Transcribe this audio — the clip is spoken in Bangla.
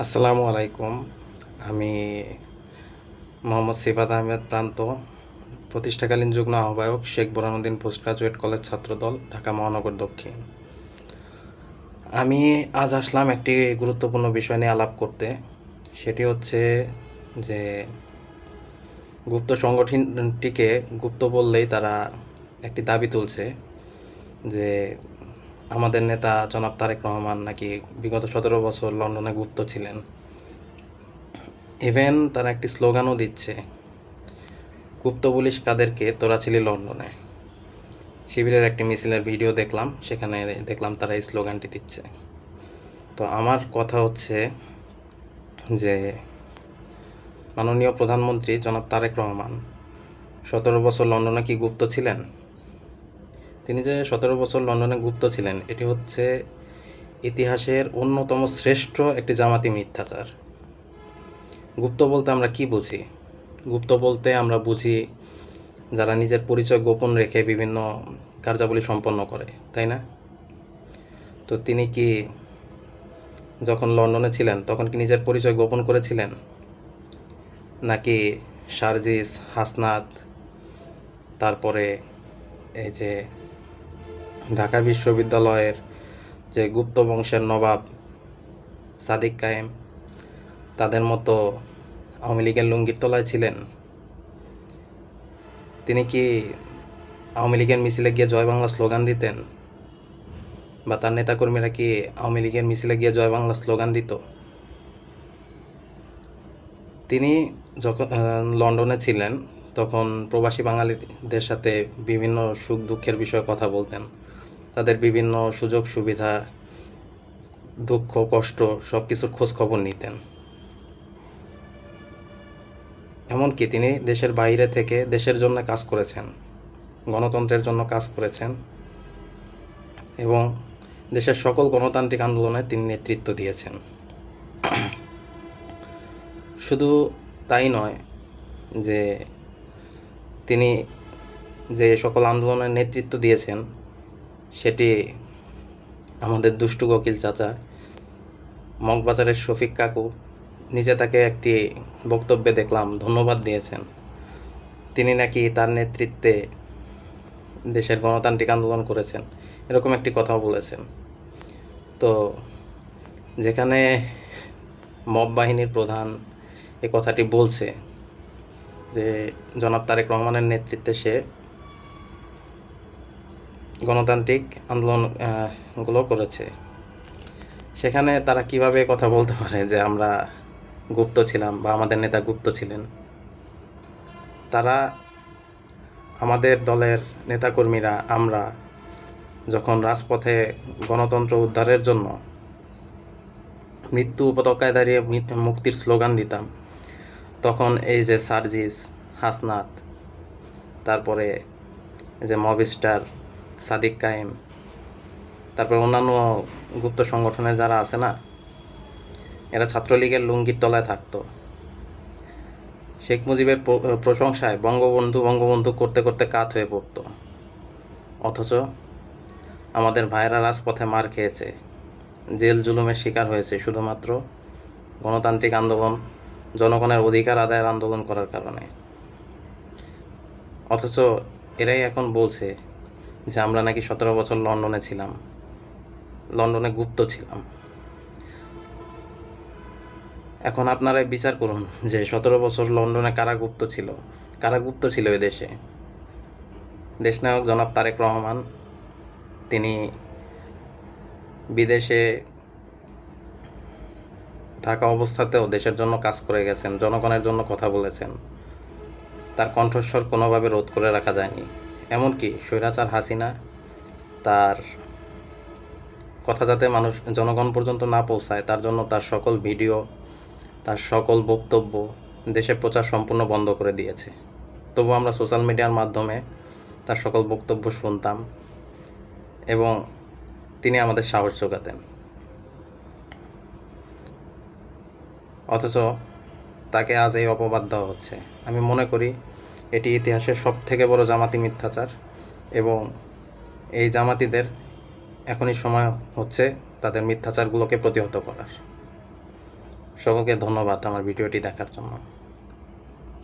আসসালামু আলাইকুম। আমি মোহাম্মদ সিফাত আহমেদ প্রান্ত, প্রতিষ্ঠাকালীন যুগ্ম আহ্বায়ক, Sheikh Borhanuddin post graduate college ছাত্রদল, ঢাকা মহানগর দক্ষিণ। আমি আজ আসলাম একটি গুরুত্বপূর্ণ বিষয় নিয়ে আলাপ করতে। সেটি হচ্ছে যে গুপ্ত সংগঠনটিকে গুপ্ত বললেই তারা একটি দাবি তুলছে যে আমাদের নেতা জনাব তারেক রহমান নাকি বিগত 17 বছর লন্ডনে গুপ্ত ছিলেন। ইভেন তারা একটি স্লোগানও দিচ্ছে, গুপ্ত বলিস কাদেরকে, তোরা ছিলি লন্ডনে। শিবিরের একটি মিছিলের ভিডিও দেখলাম, সেখানে দেখলাম তারা এই স্লোগানটি দিচ্ছে। তো আমার কথা হচ্ছে যে মাননীয় প্রধানমন্ত্রী জনাব তারেক রহমান 17 বছর লন্ডনে কি গুপ্ত ছিলেন? তিনি যে 17 বছর লন্ডনে গুপ্ত ছিলেন, এটি হচ্ছে ইতিহাসের অন্যতম শ্রেষ্ঠ একটি জামাতি মিথ্যাচার। গুপ্ত বলতে আমরা কি বুঝি? গুপ্ত বলতে আমরা বুঝি যারা নিজের পরিচয় গোপন রেখে বিভিন্ন কার্যাবলী সম্পন্ন করে, তাই না? তো তিনি কি যখন লন্ডনে ছিলেন তখন কি নিজের পরিচয় গোপন করেছিলেন, নাকি সার্জিস, হাসনাত, তারপরে এই যে ঢাকা বিশ্ববিদ্যালয়ের যে গুপ্ত বংশের নবাব সাদিক কায়েম, তাদের মতো আওয়ামী লীগের লুঙ্গির তলায় ছিলেন? তিনি কি আওয়ামী লীগের মিছিলে গিয়ে জয় বাংলা স্লোগান দিতেন, বা তার নেতাকর্মীরা কি আওয়ামী লীগের মিছিলে গিয়ে জয় বাংলা স্লোগান দিত? তিনি যখন লন্ডনে ছিলেন তখন প্রবাসী বাঙালিদের সাথে বিভিন্ন সুখ দুঃখের বিষয়ে কথা বলতেন, তাদের বিভিন্ন সুযোগ সুবিধা, দুঃখ কষ্ট সব কিছুর খোঁজ খবর নিতেন। এমনকি তিনি দেশের বাইরে থেকে দেশের জন্য কাজ করেছেন, গণতন্ত্রের জন্য কাজ করেছেন, এবং দেশের সকল গণতান্ত্রিক আন্দোলনে তিনি নেতৃত্ব দিয়েছেন। শুধু তাই নয়, যে তিনি যে সকল আন্দোলনের নেতৃত্ব দিয়েছেন সেটি আমাদের দুষ্টু কোকিল চাচা, মগবাজারের শফিক কাকু নিজে তাকে একটি বক্তব্যে দেখলাম ধন্যবাদ দিয়েছেন। তিনি নাকি তার নেতৃত্বে দেশের গণতান্ত্রিক আন্দোলন করেছেন, এরকম একটি কথাও বলেছেন। তো যেখানে মব বাহিনীর প্রধান এ কথাটি বলছে যে জনাব তারেক রহমানের নেতৃত্বে সে গণতান্ত্রিক আন্দোলনগুলো করেছে, সেখানে তারা কিভাবে কথা বলতে পারে যে আমরা গুপ্ত ছিলাম বা আমাদের নেতা গুপ্ত ছিলেন? তারা, আমাদের দলের নেতাকর্মীরা, আমরা যখন রাজপথে গণতন্ত্র উদ্ধারের জন্য মৃত্যু উপত্যকায় দাঁড়িয়ে মুক্তির স্লোগান দিতাম, তখন এই যে সার্জিস, হাসনাত, তারপরে এই যে মবিস্টার, সাদিক কায়েম, তারপরে অন্যান্য গুপ্ত সংগঠনের যারা আছে না, এরা ছাত্রলীগের লুঙ্গির তলায় থাকতো। শেখ মুজিবের প্রশংসায় বঙ্গবন্ধু বঙ্গবন্ধু করতে করতে কাত হয়ে পড়তো, অথচ আমাদের ভাইয়েরা রাজপথে মার খেয়েছে, জেল জুলুমের শিকার হয়েছে শুধুমাত্র গণতান্ত্রিক আন্দোলন, জনগণের অধিকার আদায়ের আন্দোলন করার কারণে। অথচ এরাই এখন বলছে যে আমরা নাকি 17 বছর লন্ডনে ছিলাম, লন্ডনে গুপ্ত ছিলাম। এখন আপনারাই বিচার করুন যে 17 বছর লন্ডনে কারা গুপ্ত ছিল, কারা গুপ্ত ছিল এ দেশে। দেশনায়ক জনাব তারেক রহমান, তিনি বিদেশে থাকা অবস্থাতেও দেশের জন্য কাজ করে গেছেন, জনগণের জন্য কথা বলেছেন, তার কণ্ঠস্বর কোনোভাবে রোধ করে রাখা যায়নি। এমনকি স্বৈরাচার হাসিনা তার কথা যাতে জনগণ পর্যন্ত না পৌঁছায় তার জন্য তার সকল ভিডিও, তার সকল বক্তব্য দেশে প্রচার সম্পূর্ণ বন্ধ করে দিয়েছে। তবু আমরা সোশ্যাল মিডিয়ার মাধ্যমে তার সকল বক্তব্য শুনতাম এবং তিনি আমাদের সাহস যোগাতেন। অথচ তাকে আজ এই অপবাদ দেওয়া হচ্ছে। আমি মনে করি এটি ইতিহাসের সবথেকে বড় জামাতি মিথ্যাচার, এবং এই জামাতিদের এখনই সময় হচ্ছে তাদের মিথ্যাচারগুলোকে প্রতিহত করার। সকলকে ধন্যবাদ আমার ভিডিওটি দেখার জন্য।